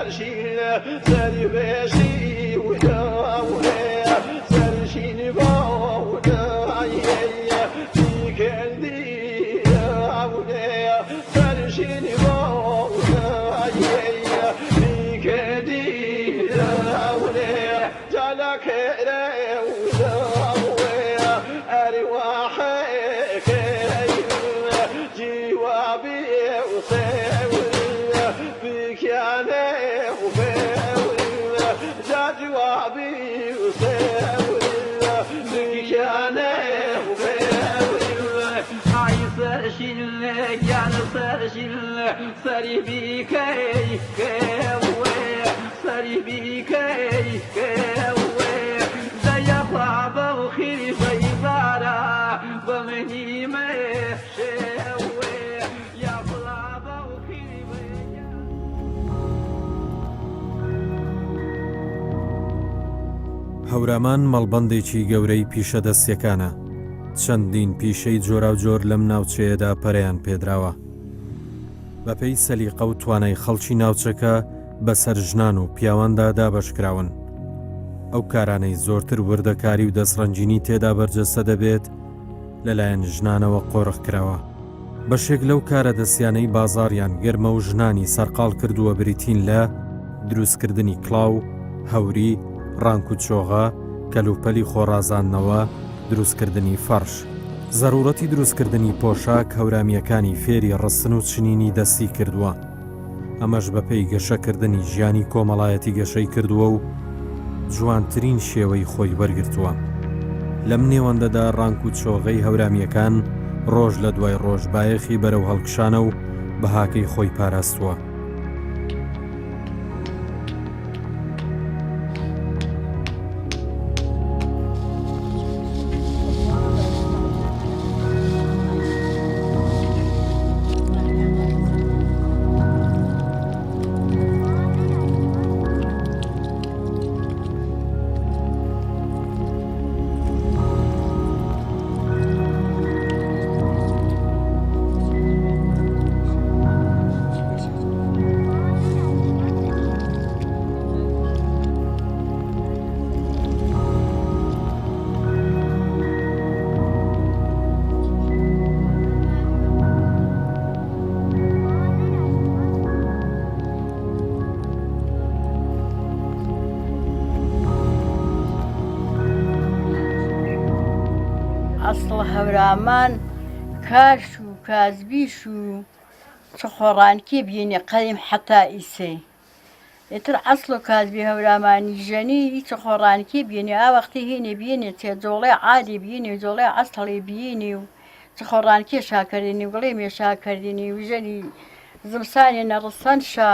سرشین سری بشی وداوله سرشین باوله دیگندی اوله سرشین باوله دیگندی اوله جلک وداوله ارواحك جوابي وصيوله بك يا وبيوله جوابي وصيوله بك يا وبيوله هاي سرشله يا سرشله سري بك سري بك زي بابا وخير بيبارا بمني مشوي يا بابا وخير هەورامان مەڵبەندێکی گەورەی پیشەدەستیەکانە چەندین پیشەی جۆرا و جۆر لەم ناوچەیەدا پەرەیان پێدراوە بەپێی سەلیقە و توانای خەڵکی ناوچەکە بەسەر ژنان و پیاواندا دابەشکراون ئەو کارانەی زۆرتر وردەکاری و دەستڕەنجینی تێدا بەرجەستە دەبێت لەلایەن ژنانەوە قۆڕق کراوە بەشێک لەو کارە دەستیانەی بازاڕیان گەرمە و ژنانی سەرقاڵ کردووە بریتین لە دروستکردنی کڵاو هەوری ڕانک و چۆغە کەلوپەلی خۆڕازاندنەوە دروستکردنی فەرش زەرورەتی دروستکردنی پۆشاک هەورامیەکانی فێری ڕستن و چنینی دەستی کردووە ئەمەش بەپێی گەشەکردنی ژیانی کۆمەڵایەتی گەشەی کردووە و جوانترین شێوەی خۆی وەرگرتووە لەم نێوەندەدا ڕانک و چۆغەی هەورامیەکان ڕۆژ لە دوای ڕۆژ بایەخی بەرەو هەڵکشانە و بەهاکەی خۆی پاراستووە ئەسڵ هەورامان کارش و کازبیش و چخۆڕانکی بینی قەدیم حتا ئیسێ ئێتر ئەسڵ و کازبی هەورامانی ژەنی چخۆڕانکی بینی ئاوەختی هینی بینی تێ جۆڵێ عادی بینی و جۆڵێ ئەسڵی بینی و چخۆڕانکی شاکردنی وڵێ مێشاکردنی و ژەنی زمسانی نەڕستەنشا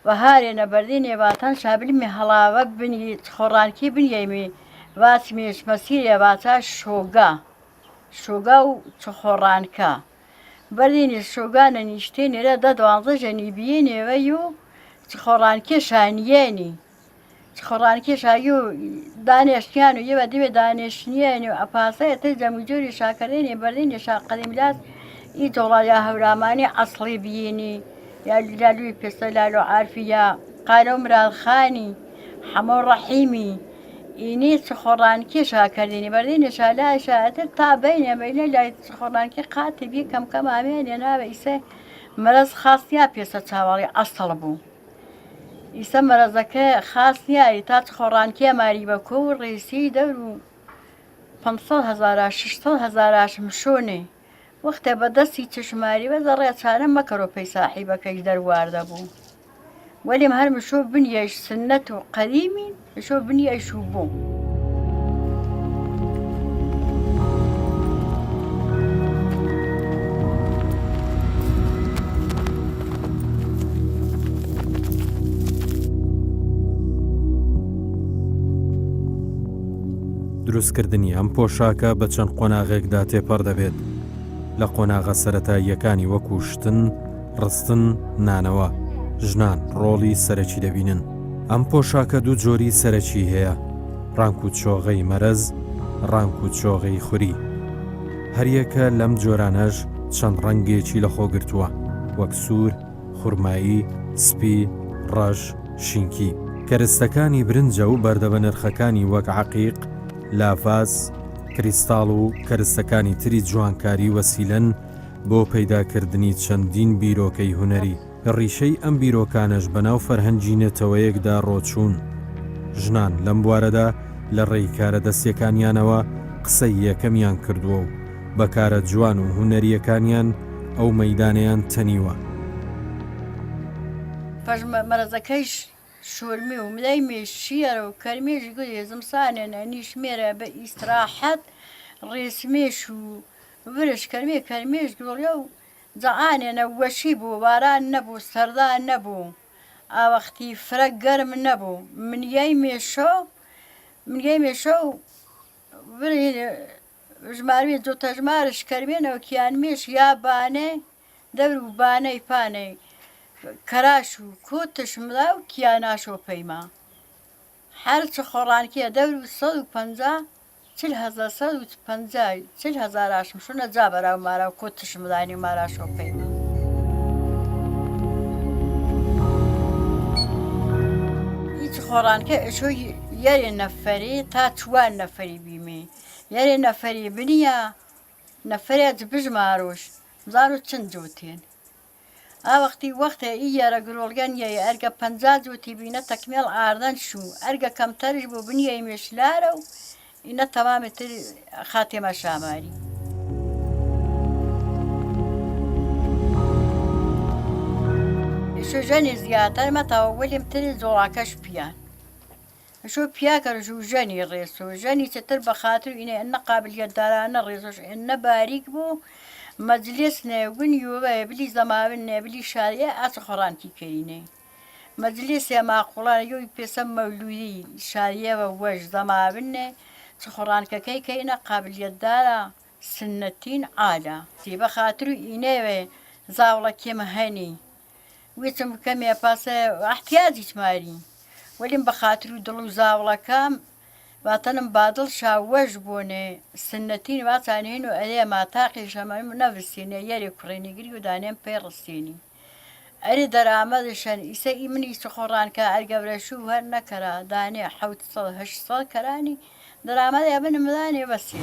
وهارێ نەبەردینێ باتەن شابلمی هەڵاوە بنی چخۆڕانکی بنیەیمی واسمیش مەسیرێ باتا شۆگا و چخۆڕانکە بەردینی شۆگانە نیشتێ نێرە دە دوانزە ژەنی بینێوەی و چخۆڕانکی شانیێنی چخۆڕانکی شایی و دانێشتیان و یەوە دوێ دانێشتنیێنی و ئەپاسەیەتە جەموجۆری شاکردێنی بەردینی شاقەدیملاس ئی جۆڵایا هەورامانی ئەسڵی بینی یا لالوی پێسە لالۆ عارفیە قالە و مرادخانی حەمە و ڕەحیمی ئینی چخۆڕانکی شاکردنی بەردینی شالای شایەتر تا بینێ بینە لای چخۆڕانکی قاتی بی کەم کەم ئامێنێ ناوە ئیسە مەرەز خاستیا پێسە چاوەڵی ئەسڵ بوو ئیسە مەرەزەکە خاستیایی تا چخۆڕانکی ئەماری بە کۆ و ڕێسی دەور و 500,000 600,000 مشۆنێ وەختە بەدەستی چشماری بەزە ڕێچارە مەکەرۆ پێی ساحیبەکەیش دەرواردە بوو وەلیم هەر مشۆ بنیەش سنەت و قەدیمی مشۆ بنیەش و بوو دروستکردنی ئەم پۆشاکە بە چەند قۆناغێکدا تێپەڕ دەبێت لە قۆناغە سەرەتاییەکانی وەکو شتن ڕستن نانەوە ژنان ڕۆڵی سەرەکی دەبینن ئەم پۆشاکە دوو جۆری سەرەکی هەیە ڕانک و چۆغەی مەرەز ڕانک و چۆغەی خوری هەریەکە لەم جۆرانەش چەند ڕەنگێکی لەخۆ گرتووە وەک سوور خوڕمایی سپی ڕەش شینکی کەرستەکانی برنجە و بەردەبە نرخەکانی وەک عەقیق، لاڤاز، کریستاڵ و کەرستەکانی تری جوانکاری وەسیلەن بۆ پەیداکردنی چەندین بیرۆکەی هونەری. ڕیشەی ئەم بیرۆکانەش بەناو فەرهەنگی نێتەوەیەکدا ڕۆچوون. ژنان لەم بوارەدا لە ڕێی کارە دەستیەکانیانەوە قسەی یەکەمیان کردووە و بەکارە جوان و هونەریەکانیان ئەو مەیدانەیان تەنیوە. مەرەزەکەیش شۆرمی و ملای مێشیەرە و کەرمێژی گوێ زمسانێنە نیشمێرە بە ئیستراحەت ڕێسمێش و ورش کەرمێش گوڵێ و جەعانێنە وەشی بوو، واران نەبوو، سەردان نەبوو، ئاوەختی فرە گەرم نەبوو، منیای مێشە و ژماروێ جۆتە ژمارش کەرمێنەوە کیانمێش یا بانێ دەور و بانەی پانەی کەراش و کۆتش ملا و کیاناشۆ پەیما هەر چ خۆڕانکیە دەور و 150 ئاشم شوونە جا بەراو مارا و کۆتش ملانی و ماراشۆ پەیما. هیچ خۆڕانکە ئەشۆی یارێ نەفەری تا 4 نەفەری بیمێ یارێ نەفەری بنیە نەفەرێ بژمارۆش زار و چەند جوتێن ئاوەختی وەختە ئی یارە گرۆڵگەن یە ئەرگە 50 جوتی بینە تەکمێڵ ئاردەن شو ئەرگە کەمتەرش بۆ بنیەی مێشلارە و ئینە تەمامێتر خاتێمە شاماری. ژەنی زیاتر مەتەوە وەلیم تری زۆڵاکەش پیان شو پیاکەرش و ژەنی ڕێس و ژەنی چتر بە خاتر ئینە ئەنە قابلیەتدارانە ڕێزش ئەنە باریک بوو مەجلیس نێگونیوە بلی زەماون نێبلی شاریە ئاچ خۆڕانکی کەینێ مەجلیسێ ماقوڵانە یۆی پێسە مەولوی شاریەوە وەش زەماونێ چ خۆڕانکەکەی کەینە قابلیەتدارە سنەتین عالا سی بە خاتر و ئینێوێ زاوڵەکێم هەنی وێچم کەمێ پاسە احتیاجی چماری وەلیم بە خاتر و دڵ و زاوڵەکەم واتەنم بادڵ شاوەش بوونێ سنەتین واتانین و ئەلێ ماتاقی شەمەم نەڤستێنێ یەرێ کوڕێنیگری و دانێن پێی ڕستێنی ئەرێ دەرامەدشەن ئیسە ئی منی سخۆڕانکە ئەرگەورەش و هەر نەکەرا دانێ 700 کەرانی دەرامەدە بنم دانێ بەسێ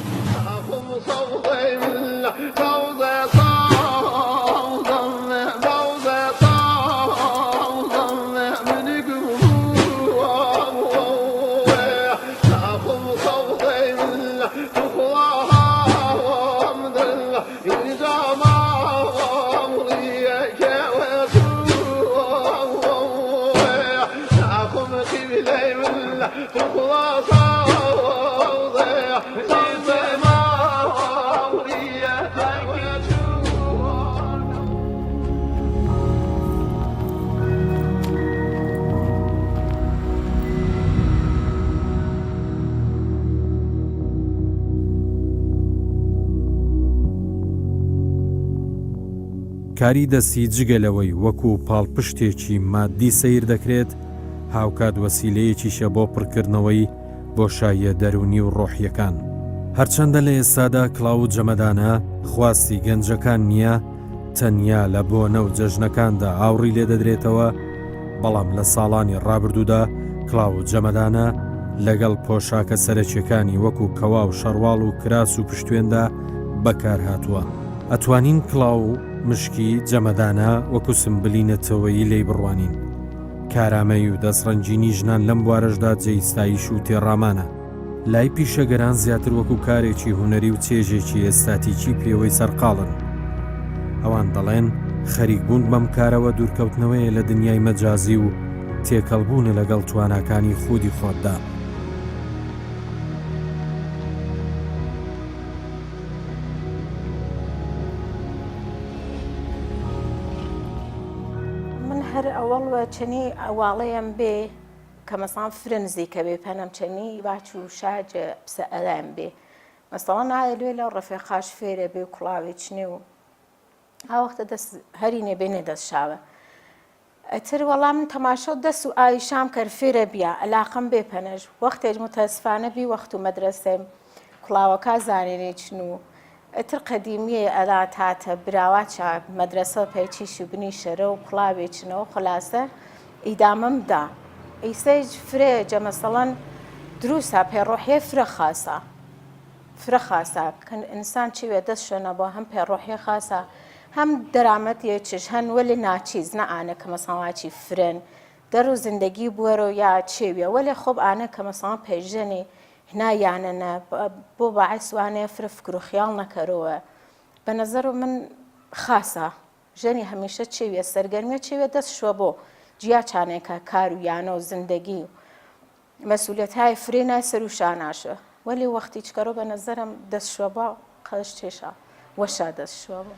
کاری دەستی جگەلەوەی وەکو پاڵپشتێکی مادی سەیر دەکرێت هاوکات وەسیلەیەکیشە بۆ پڕکردنەوەی بۆشاییە دەرونی و ڕۆحیەکان. هەرچەندە لە ئێستادا کڵاو و جەمەدانە خواستی گەنجەکان نییە تەنیا لە بۆ نەو جەژنەکاندا ئاوڕی لێ دەدرێتەوە، بەڵام لە ساڵانی ڕابردوودا کڵاو و جەمەدانە لەگەڵ پۆشاکە سەرەکیەکانی وەکو کەوا و شەڕواڵ و کراس و پشتوێندا بەکار هاتووە. ئەتوانین کڵاو و مشکی جەمەدانە وەکو سمبلی نەتەوەیی لێی بڕوانین. کارامەی و دەستڕەنجینی ژنان لەم بوارەشدا جێیستایش و تێڕامانە. لای پیشەگەران زیاتر وەکو کارێکی هونەری و چێژێکی ئێستاتیکی پێوەی سەرقاڵن. ئەوان دەڵێن خەریکبوون بەم کارەوە دوورکەوتنەوەیە لە دنیای مەجازی و تێکەڵبوونە لەگەڵ تواناکانی خودی خۆتدا. هەر ئەوەڵوە چنی ئەواڵەیەم بێ کە مەسان فرنزی کە بێ پەنەم چنی باچ و شاجە پسە ئەلایم بێ مەسەڵەن نایە لێ لەو ڕەفێقاش فێرە بێ و کوڵاوی چنێ و هاوەختە دەست هەرینێ بێنێ دەستشاوە ئەتر وەڵام من تەماشە دەست و ئایشام کەر فێرە بیا ئەلاقم بێ پەنەژ وەختێک متەسفانە بی وەخت و مەدرسێم کوڵاوەکە زانێنێ چن و ئەتر قەدیمیە ئەلا تاتە براوات مەدرسە پێچیش و بنی شەرە و کوڵاوێ چنەوە خلاصە ئیدامەم دا ئیسەی فرێجە مەسەڵەن دروستە پێڕۆحیە فرە خاسە ئینسان چوێ دەست شوێنە بۆ هەم پێڕۆحیە خاسە هەم دەرامەتیەکیش هەن وەلی ناچیز نەئانە کە مەسەڵاتی فرن دەر و زندگی بوەرە و یا چێویە وەلی خۆب ئانە کە مەسەڵان پێژەنێ هنایانەنە بۆ بەعسوانەیە فرە فکر و خیاڵ نەکەرەوە بە نەزەر و من خاسە ژەنی هەمیشە چێویە سەرگەرمیە چێویە دەست شوە بۆ جیاچانێکە کار و یانە و زندگی و مەسئولیەتهای فرێ نای سەر و شاناشە وەلی وەختی چکەرۆ بە نەزەرم دەست شوە بە قەش چێشە وەشا دەست شوە بە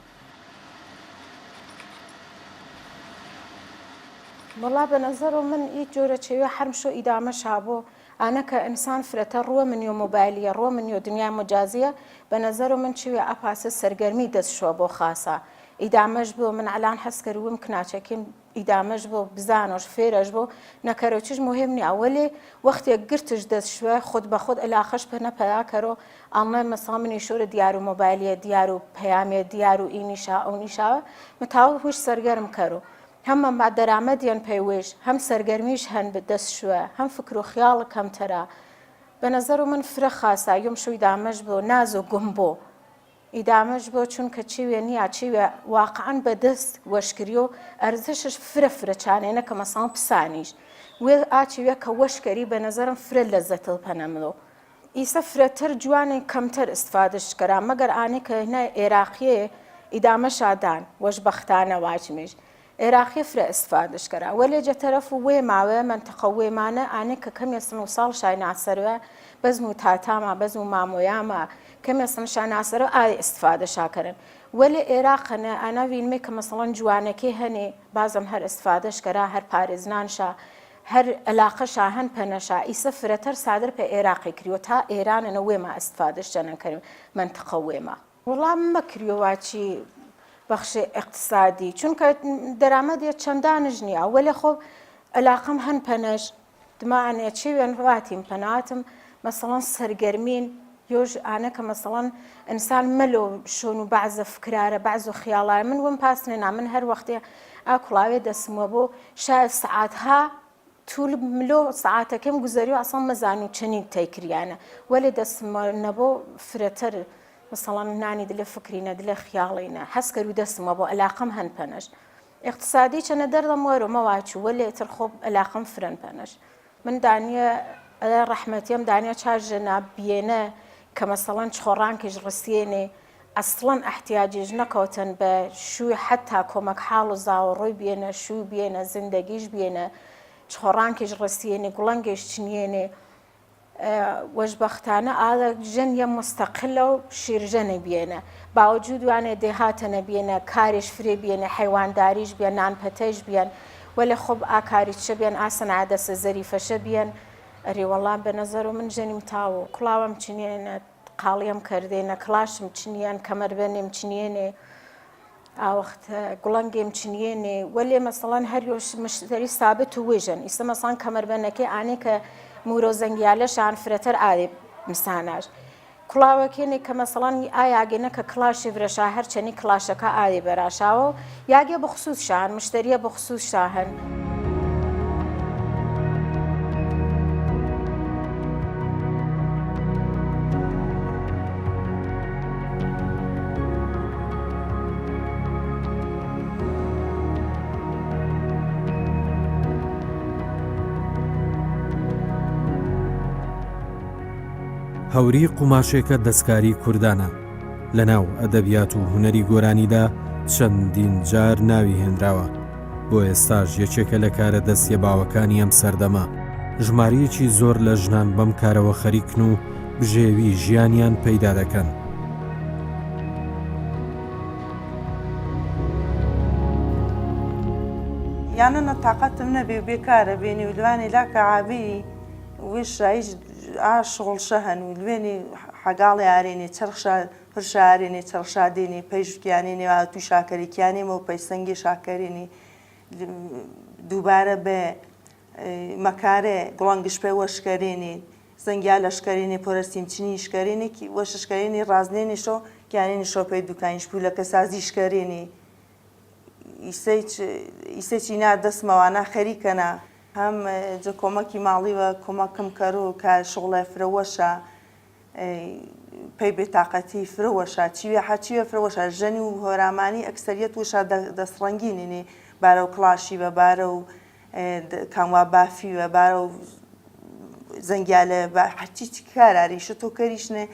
وەڵا بە نەزەر و من هیچ جۆرە چێوە هەرمشۆ ئیدامەشا بۆ ئانە کە ئینسان فرەتە ڕووە منیۆ مۆبایلیە ڕۆ منیۆ دنیای مجازیە بە نەزەر و من چوێ ئەپاسە سەرگەرمی دەست شوە بۆ خاسە ئیدامەش بۆ من ئەلان هەستکەروم کناچەکەم ئیدامەش بۆ بزانۆش فێرەش بۆ نەکەرەوەچش مهم نیە ئەوەلێ وەختێک گرتش دەست شوێ خۆت بە خۆت ئەلاخەش پە نەپەیاکەرۆ ئەڵێ مەسەڵ منی شۆرە دیار و مۆبایلیە دیار و پەیامێ دیار و ئینیشا ئەو نیشاوە متاو هوش سەرگەرم کەرۆ هەمە ما دەرامەدیان پێیوێش هەم سەرگەرمیش هەن دەست شوێ هەم فکر و خیاڵ کەمتەرە بە نەزەر و من فرە خاسا یۆم شو ئیدامەش بۆ ناز و گوم بۆ ئیدامەش بۆ چونکە چیوێ نییە چیوێ واقعان بەدەست وەشکری و ئەرزشش فرە چانێنە کە مەساڵ پسانیش وێ ئاچیوێ کە وەشکەری بە نەزەرم فرە لە زەتڵ پەنەمڵۆ ئیسە فرەتر جوانی کەمتر ئستفادش کرا مەگەر ئانی کە هنا عێراقیە ئیدامە شادان وەشبەختانە واچمیش عێراقی فرە ئستفادش کرا وەلێجە تەرەف و وێ ماوە منتەقە وێمانە ئانی کە کەمی سن و ساڵ شای ناسەروە بەزم و تاتامە بەزم و مامۆیامە کەمی سن شای ناسەرە ئای ئستفادە شاکردن وەلی عێراقەنە ئانا وینمێ کە مەسەڵەن جوانەکەی هەنێ بازم هەر ئستفادەش کرا هەر پارێزنانشا هەر علاقەشا هەن پەنەشا ئیسە فرەتەر سادر پێ عێراقی کریوە تا ئێرانەنە وێمە ئستفادش جەنەکەرم منتەقە وێمە وەڵام مەکریۆواچی بەخشی اقتصادی چونکە دەرامەدێت چەندانش نییە وەلێ خۆ علاقەم هەن پەنەش دمانێ چێوێن واتیم پەناتم مەسەڵەن سەرگەرمین یۆژ ئانە کە مەسەڵەن ئینسان مەلۆ شۆن و بەعزە فکرارە بەعز و خیاڵایە من وم پاسنێنا من هەر وەختێ ئاکوڵاوێ دەسموە بۆ شاید سعاتها توول ملۆ سعاتەکەم گوزەری و ئەسڵ مەزان و چنین تەیکریانە وەلێ دەسمە نەبۆ فرەتەر مثلا نانی دل فکرینە دل خیاڵینە هەسکەر و دەستمە بۆ علاقەم هەن پەنەش اقتصادی چەنە دەردەم وەرە مەواچوو وەلێ تر خۆ علاقەم فرەن پەنەش من دانیە ڕەحمەتیم دانیە چارژەنا بێنە کە مەسەڵەن چۆڕانکەش ڕستێنێ ئەسڵەن احتیاجیش نەکەوتن بە شووی حتا کۆمەک حاڵ و زاوەڕۆی بێنە شووی بێنە زندگیش بێنە چۆڕانکەش ڕستێنێ گوڵەنگێش چنیێنێ وەشبەختانە ئاە ژەنیە مستەقلە و شیرژەنە بێنە باوجود وانێ دێهاتەنە بێنە کارێش فرێ بێنە حیوانداریش بێن نانپەتەش بێن وەلێ خۆب ئاکاریچە بێن ئاسەن عادەسە زەریفەشە بێن ئەریوەڵام بە نەزەر و من ژەنیم تاوە کوڵاوم چنیێنە قاڵیم کردێنە کلاشم چنیان کەمەربەنێم چنیێنێ ئاوەختە گوڵەنگێم چنیێنێ وەلێ مەسەڵەن هەریۆش مشتری سابت و وێژن ئیسە مەسەڵەن کەمەربەنەکەی ئانێ کە مورۆ زەنگیالەشان فرەتەر ئادێ مساناش کوڵاوەکێنێ کە مەسەڵەن ئاگەنە کە کلاشی برەشا هەرچەنی کلاشەکە ئادێ بەراشاوە و یاگێ بەخصوص شان مشتریە بەخصوص شاهن هەوری قوماشێکە دەستکاری کوردانە لە ناو ئەدەبیات و هونەری گۆرانیدا چەندین جار ناوی هێنراوە بۆ ئێستاژ یەکێکە لە کارە دەستیە باوەکانی ئەم سەردەما ژمارەیەکی زۆر لە ژنان بەم کارەوە خەریکن و بژێوی ژیانیان پەیدا دەکەن یانە نەتاقەتم نەبێ بێکارە بێنی و لوانی لاکە عابی وشایش شغڵشە هەن و لوێنی حەگاڵی ئارێنێ چرخشا پرشارێنێ چڕشادێنی پێشگیانێنێ تو شاکەریکیانێمە و پەیسەنگی شاکەرێنی دووبارە بە مەکارێ گوڵنگش پێ وەشکەرێنێ زەنگیا لەشکەرێنێ پۆرەسیمچنی شکەرێنێکی وەششکەرێنی ڕازنێنیشۆ گیانێنی شۆپەی دوکانیش پولەکە سازی شکەرێنێ ئیسێکی نا دەستمەوانە خەریکەنە هەم جە کۆمەکی ماڵیوە کۆمەکم کەرۆ کە شغڵە فرەوەشە پێی بێتاقەتی فرەوەشە چیوێ حەچیوە فرەوەشە ژەنی و هۆرامانی ئەکسەریەت وشە دەستڕەنگینێنێ بارە و کڵاشی بە بارە و کاموا بافی وە بارە و زەنگیالە بە حەچی کاراری شتۆ کەریشنێ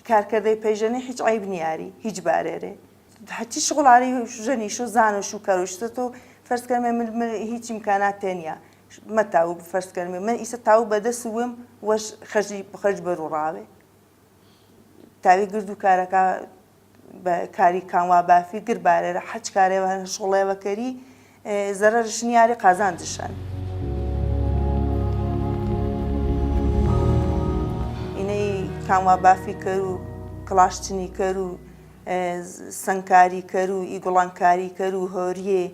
کارکردەی پێژەنی هیچ عیب نیاری هیچ بارێرێ حەچی شغڵاری ژەنی شو زانە شو کەڕشتە تۆ فەرزکەمێ من هیچ امکانات تێنیە مەتاو فەرزکەمێ من ئیسە تاو بەدەست وم وەش خەرج بەروڕاوێ تاوی گرد و کارەکە بە کاری کاموا بافی گر بارێرە حەچ کارێوە شغڵێوەکەری زەرەرش نیاری قازاندشان ئینەی کاموا بافی کەر و کڵاشتنی کەر و سنگکاری کەر و ئیگوڵانکاری کەر و هۆریێ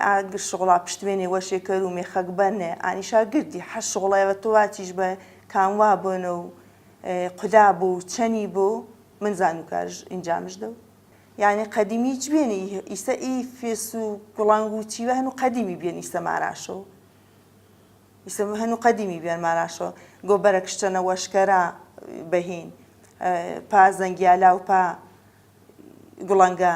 ئاگر شغڵا پشتوێنێ وەشێ کەر و مێخەک بەنێ ئانیشا گردی حەش شغڵایەوە تۆ واتیش بە کاموا بۆنە و قودا بوو چەنی بۆ من زانو کارش ئینجامش دەو یعنی قەدیمی هیچ بێنی ئیسە ئی فێس و گوڵانگ و چیوە هەنوو قەدیمی بێن ئیسە ماراشەوە ئیسە هەنوو قەدیمی بێن ماراشەوە گۆبەرە کشتەنە وەشکەرا بەهین پا زەنگیالا و پا گوڵەنگە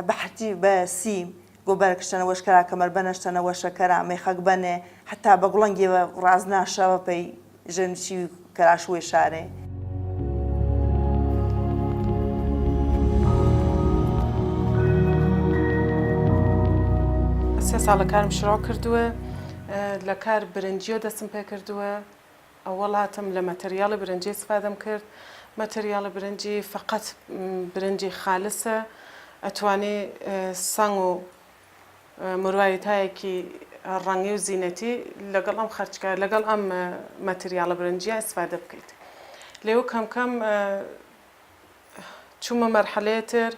بە حەتی بە سیم گۆبەرە کشتەنە وەشکەرا کەمەربەنەشتەنە وەشەکەرا مێخەک بەنێ حتا بە گوڵەنگێوە ڕاز ناشەوە پێی ژەنچی کەراشوێ شارێ سێ ساڵە کارم شڕاو کردووە لە کار برنجیۆ دەستم پێ کردووە ئەوەڵ هاتم لە مەتەریاڵی برنجی استفادەم کرد مەتەریاڵە برنجی فقط برنجی خالصە ئەتوانێ سەنگ و مروایەتایەکی ڕەنگی و زینەتی لەگەڵ ئەم خەرچکار لەگەڵ ئەم مەتریاڵە برنجیە ئیسفادە بکەیت لێو کەم کەم چوومە مەرحەلەیەتر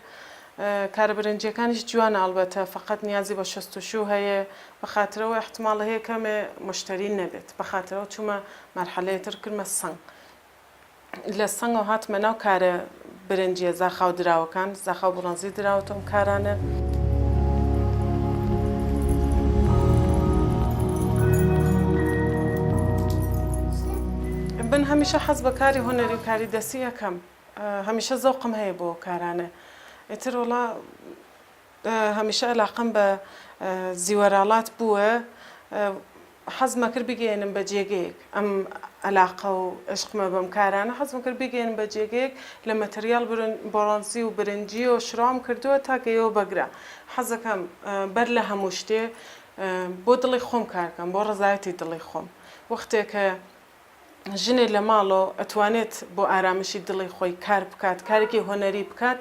کارە برنجیەکانیش جوانە ئەڵبەتە فقط نیازی بە شەستوشو هەیە بەخاترەوە احتماڵ هەیە کەمێ مشتری نەبێت بەخاترەوە چوومە مەرحەلەیەتر کردمە سەنگ لە سەنگەوە هاتمە ناو کارە برنجیە زاخاو دراوەکان زاخاو بڕەنزی دراوەتە ئەم کارانە من هەمیشە حەز بە کاری هۆنەری و کاری دەستی یەکەم هەمیشە زەوقم هەیە بۆ کارانە ئیتر وڵا هەمیشە علاقەم بە زیوەراڵات بووە حەزمە کرد بگەێنم بە جێگەیەک ئەم علاقە و عشقمە بەم کارانە حەزمە کرد بگەێنم بە جێگەیەک لە مەتریال بۆڕەنزی و برنجی و شڕام کردووە تاکەیەوە بەگرە حەزەکەم بەر لە هەموو شتێ بۆ دڵی خۆم کارکەم بۆ ڕزایەتی دڵی خۆم وەختێکە ژنێ لە ماڵۆ ئەتوانێت بۆ ئارامشی دڵی خۆی کار بکات کارێکی هۆنەری بکات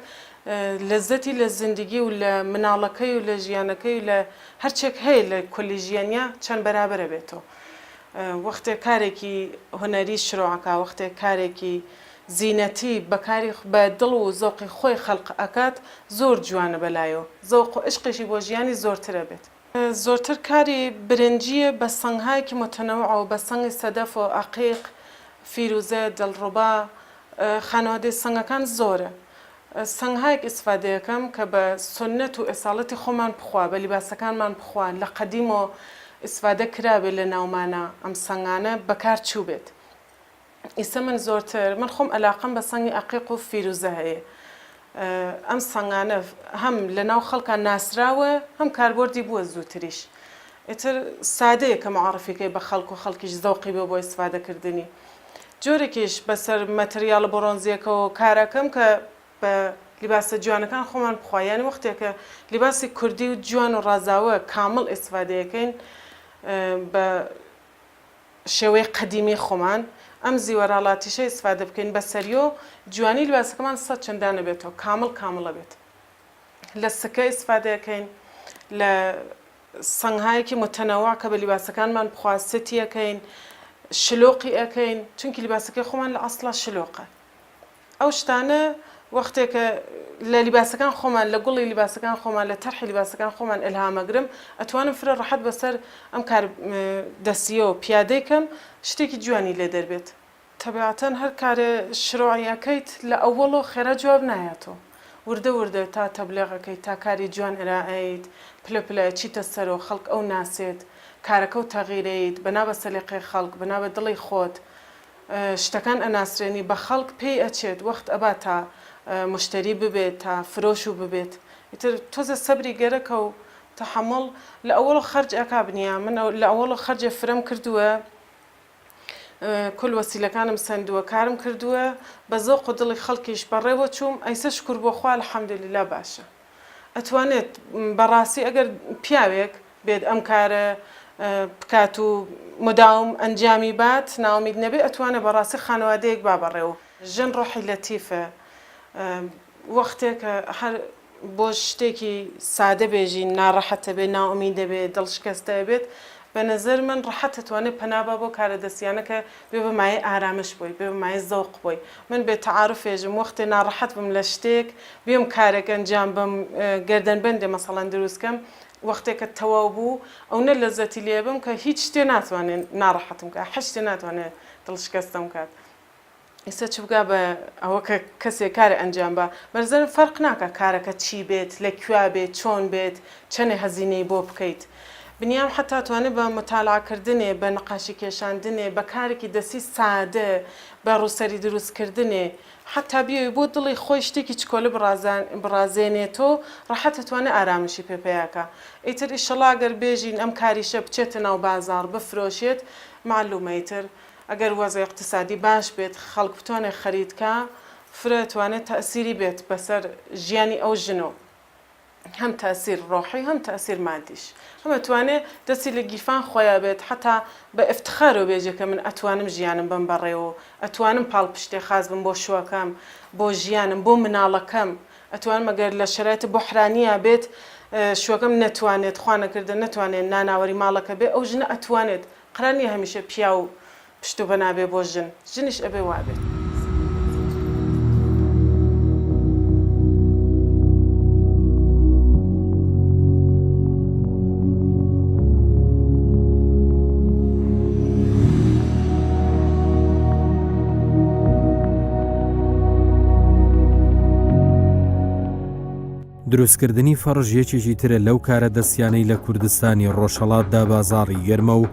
لەزەتی لە زیندگی و لە مناڵەکەی و لە ژیانەکەی و لە هەرچێک هەیە لە کولی ژیانیا چەند بەرابرە بێتەوە وەختێک کارێکی هۆنەری شڕۆعەکە وەختێک کارێکی زینەتی بەکاری بە دڵ و زۆقی خۆی خەڵق ئەکات زۆر جوانە بەلایەوە زۆق و عشقیشی بۆ ژیانی زۆرترە بێت زۆرتر کاری برنجیە بە سەنگهایەکی متەنەوع و بە سەنگی سەدەف و عەقیق فیروزە دڵڕووبا خانەوادەی سەنگەکان زۆرە سەنگهایەک ئیسفادە یەکەم کە بە سنەت و ئێساڵەتی خۆمان بخوا بە لیباسەکانمان بخوا لە قەدیمەوە ئیسفادە کرابێت لە ناومانە ئەم سەنگانە بەکار چوو بێت ئیسە من زۆرتر من خۆم عەلاقەم بە سەنگی عەقیق و فیروزە هەیە ئەم سەنگانە هەم لە ناو خەڵکان ناسراوە هەم کاربردی بووە زووتریش ئیتر سادەیە کە معڕفیکەی بە خەڵک و خەڵکیش زەوقی بێ بۆ ئیسفادەکردنی جۆرێکیش بەسەر مەتریاڵە بڕۆنزیەکەەوە کارەکەم کە بە لیباسە جوانەکان خۆمان بخوایانی وەختێکە لیباسی کوردی و جوان و ڕازاوە کامڵ ئیسفادەیەکەین بە شێوەی قەدیمی خۆمان ئەم زیوەراڵاتیشە ئیسفادە بکەین بە سەریۆ جوانی لیباسەکەمان سەد چەندانە بێتەوە کامڵە بێت لە سکە ئیسفادەیەکەین لە سەنگهایەکی متەنەوع کە بە لیباسەکانمان بخواستێتی ئەەکەین شلۆقی ئەەکەین چونکی لیباسەکەی خۆمان لە ئەسڵا شلۆقە ئەو شتانە وەختێکە لە لیباسەکان خۆمان لە گوڵی لیباسەکان خۆمان لە تەرحی لیباسەکان خۆمان ئەلهامەگرم ئەتوانم فرە ڕەحەت بەسەر ئەم کار دەستیەوە پیادەیکەم شتێکی جوانی لێ دەربێت تەبیعەتەن هەر کارە شڕۆعیەکەیت لە ئەوڵۆ خێرا جواب نایەتەوە وردە تا تەبلیغەکەی تا کاری جوان ئێرائیت پلە چیتە سەرەوە خەڵک ئەو ناسێت کارەکە و تەغیرەیت بەنا بە سەلیقەی خەڵک بەنا بە دڵی خۆت شتەکان ئەناسرێنی بە خەڵک پێی ئەچێت وەخت ئەبا تا مشتری ببێت تا فرۆش و ببێت ئیتر تۆزە سەبری گەرەکە و تەحمڵ لە ئەوڵ خەرج ئەکا بنیە من لە ئەوڵ خەرجە فرەم کردووە کل وەسیلەکانم سندووە کارم کردووە بە زۆق و دڵی خەڵکیش بەڕێوە چووم ئەیسە شکر بۆ خوا الحەمدوللیلا باشە ئەتوانێت بەڕاستی ئەگەر پیاوێک بێت ئەم کارە بکات و مداوم ئەنجامی بات ناومید نەبێ ئەتوانێت بەڕاستی خانەوادەیەک با بەڕێوە ژن ڕۆحی لەتیفە وەختێکە هەر بۆ شتێکی سادە بێژین ناڕەحەتە بێت ناومی دەبێت دڵشکەستە بێت بە نظر من ڕەحەت دەتوانێت پەنابا بۆ کارە دەستیانەکە بێ بە مایە ئارامش بووی بێ بە مایە زەوق بووی من بێ تعارفێژم وەختێ ناڕەحەت بم لە شتێک بێم کارێک ئەنجام بم گەردەنبەندێ مەسەڵەن دروستکەم وەختێکە تەواو بوو ئەو نە لەزەتی لێ بم کە هیچ شتێ ناتوانێت ناڕەحەتم کات هیچ شتێ ناتوانێت دڵشکەستم کات ئێستا چ بگا بە ئەوە کە کەسێک کارە ئەنجام بە بەرزەر فەرق ناکە کارەکە چی بێت لەکوێ بێت چۆن بێت چەنێ هەزینەی بۆ بکەیت بنیام حتا توانێت بە متالعکردنێ بە نەقاشی کێشاندنێ بە کارێکی دەستی سادە بە ڕووسەری دروستکردنێ حتا بیەوەی بۆ دڵی خۆی شتێکی چکۆلە بڕازێنێتەوە ڕەحەت دەتوانێت ئارامشی پێپەیەکە ئیتر ئیشەڵا ئەگەر بێژین ئەم کاریشە بچێتە ناو بازار بفرۆشێت معلومەیتر ئەگەر وەزای اقتصادی باش بێت خەڵک بتوانێت خەریدکە فرە توانێت تەئسیری بێت بەسەر ژیانی ئەو ژنۆ هەم تەسیر ڕۆحی هەم تەسیر مادیش هەمە توانێت دەستی لە گیرفان خۆیان بێت حتا بە ئفتخارەوە بێژێ کە من ئەتوانم ژیانم بم بەڕێوە ئەتوانم پاڵپشتێ خاز بم بۆ شوەکەم بۆ ژیانم بۆ مناڵەکەم ئەتوانم ئەگەر لە شرایط بحرانیە بێت شوەکەم نەتوانێت خوا نەکردە نەتوانێت ناناوەری ماڵەکە بێ ئەو ژنە ئەتوانێت قرار نییە هەمیشە پیا و پشت و بەنابێ بۆ ژنیش ئەبێ وابێت دروستکردنی فەڕژ یەکێکی ترە لەو کارە دەستیانەی لە کوردستانی ڕۆژهەڵاتدا بازاڕی گەرمە و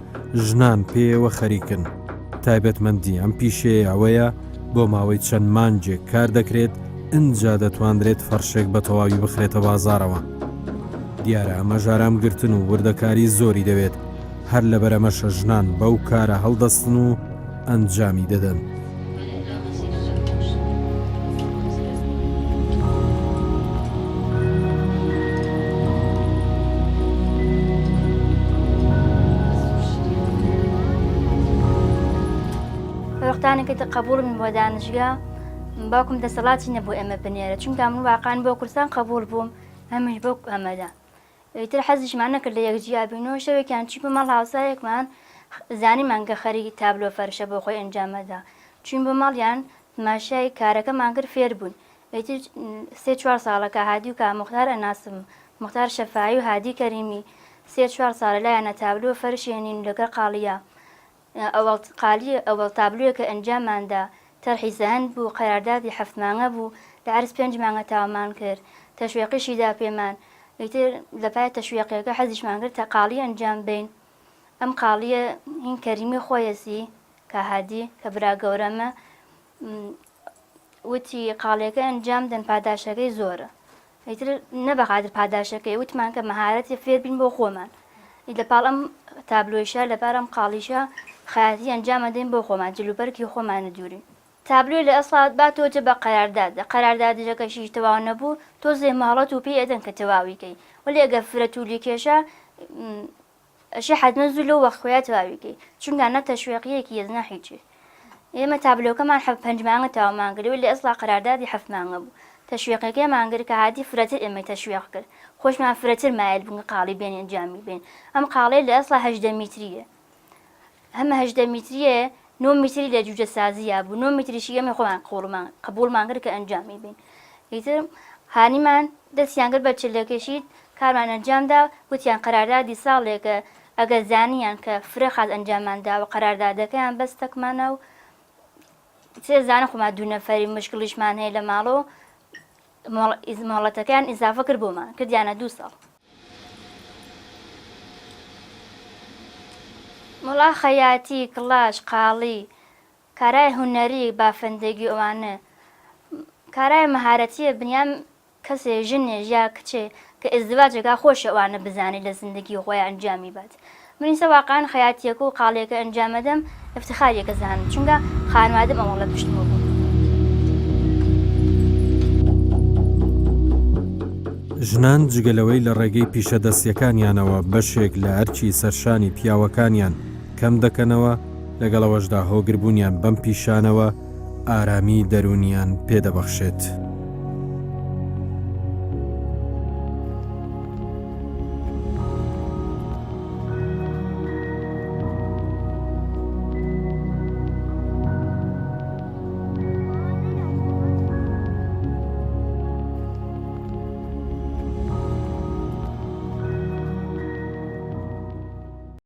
ژنان پێیەوە خەریکن تایبەتمەندی ئەم پیشەیە ئەوەیە بۆ ماوەی چەند مانجێک کار دەکرێت ئینجا دەتوانرێت فەرشێک بە تەواوی بخرێتە بازارەوە دیارە ئەمە ژارامگرتن و وردەکاری زۆری دەوێت هەر لە بەرەمەشە ژنان بەو کارە هەڵدەستن و ئەنجامی دەدەن وەختانێکە قبولم بۆ دانشگا باوکم دەسەڵاتی نەبوو ئەمە بنێرە چونکە من واقعان بۆ کوردستان قبول بووم ئەمەش بۆ ئەمەدا ئیتر حەزیشمان نەکرد لە یەکجیابینەوە شەوێکیان چی بۆ ماڵ هاوسایەکمان زانیمان کە خەریکی تابلۆ فەرشە بۆ خۆی ئەنجامەدا چون بۆ ماڵیان ماشای کارەکەمان کرد فێر بوون ئیتر 3-4 ساڵەکە هادی و کا مختار ئەناسم مختار شەفاعی و هادی کەریمی 3-4 ساڵە لایەنە تابلۆ فەرشێنین لەگەڵ قاڵیە ئەوەڵ تابلووە کە ئەنجاماندا تەرحی زەهەند بوو قەراردادی 7 مانگە بوو لە عرس 5 مانگە تاوامان کرد تەشویقیشیدا پێمان ئیتر لە پای تەشویقەکە حەزیشمان کرد تا قاڵی ئەنجام بین ئەم قاڵیە هین کەریمی خۆیەسی کە هادی کە برا گەورەمە وتی قاڵیەکە ئەنجام دەن پاداشەکەی زۆرە ئیتر نەبەقادر پاداشەکەی وتمان کە مەهارەتی فێر بین بۆ خۆمان لەپاڵ ئەم تابلۆیشە لەبار ئەم قاڵیشە خەیاتی ئەنجامە دەین بۆ خۆمان جلوبەرکی خۆمانە دووری تابلوی لە ئەسڵات با تۆجە بە قەراردادەکەشیش تەواو نەبوو تۆ زێ ماڵەت و پێی ئەدەن کە تەواویکەی وەلی ئەگە فرەتولی کێشە ئەشی حەدمە زوو لەو وەخخۆیە تەواویکەی چونکە نە تەشویقیەکی یەزنە هیچی ئێمە تابلۆکەمان 5 مانگە تاوامان کرد ولی لە ئەسڵا قەراردادی 7 مانگە بوو تەشویقەکەیمان کرد کە هادی فرەتر ئێمە تەشویق کرد خۆشمان فرەتر مایل بوون قاڵی بێن ئەنجامی بین ئەم قاڵەی لە ئەسڵا 18 میتریە هەمە 18 میتریە 9 میتری لە جوجە سازیە بوو 9 میتریشی ئێمە خۆمان قبولمان کرد کە ئەنجامی بین ئیتر هانیمان دەستیان کرد بە چلەکەشید کارمان ئەنجامدا وتیان قەراردادی ساڵێکە ئەگەر زانیان کە فرە خاز ئەنجاماندا و قەراردادەکەیان بەستەکمانە و سێ زانە خۆمان دوو نەفەری مشکلیشمان هەیە لە ماڵەوە مۆڵەتەکەیان ئیزافە کرد بۆمان کردیانە 2 ساڵ. مڵا خەیاتی کڵاش قاڵی کارای هونەری بافەندەگی ئەوانە کارای مەهارەتیە بنیام کەسێ ژنێ یا کچێ کە ئێزدواجێکا خۆشە ئەوانە بزانێت لە زیندگی خۆیان ئەنجامی بات. منیسە واقعان خەیاتیەکە و قاڵیەکە ئەنجامەدەم افتخاریەکە زانم چونکە خانوادەم ئەوە لە پشتمە بوو. ژنان جگەلەوەی لە ڕێگەی پیشەدەستیەکانیانەوە بەشێک لە ئەرچی سەرشانی پیاوەکانیان کەم دەکەنەوە لەگەڵەوەشدا هۆگربوونیان بەم پیشانەوە ئارامی دەرونیان پێدەبەخشێت.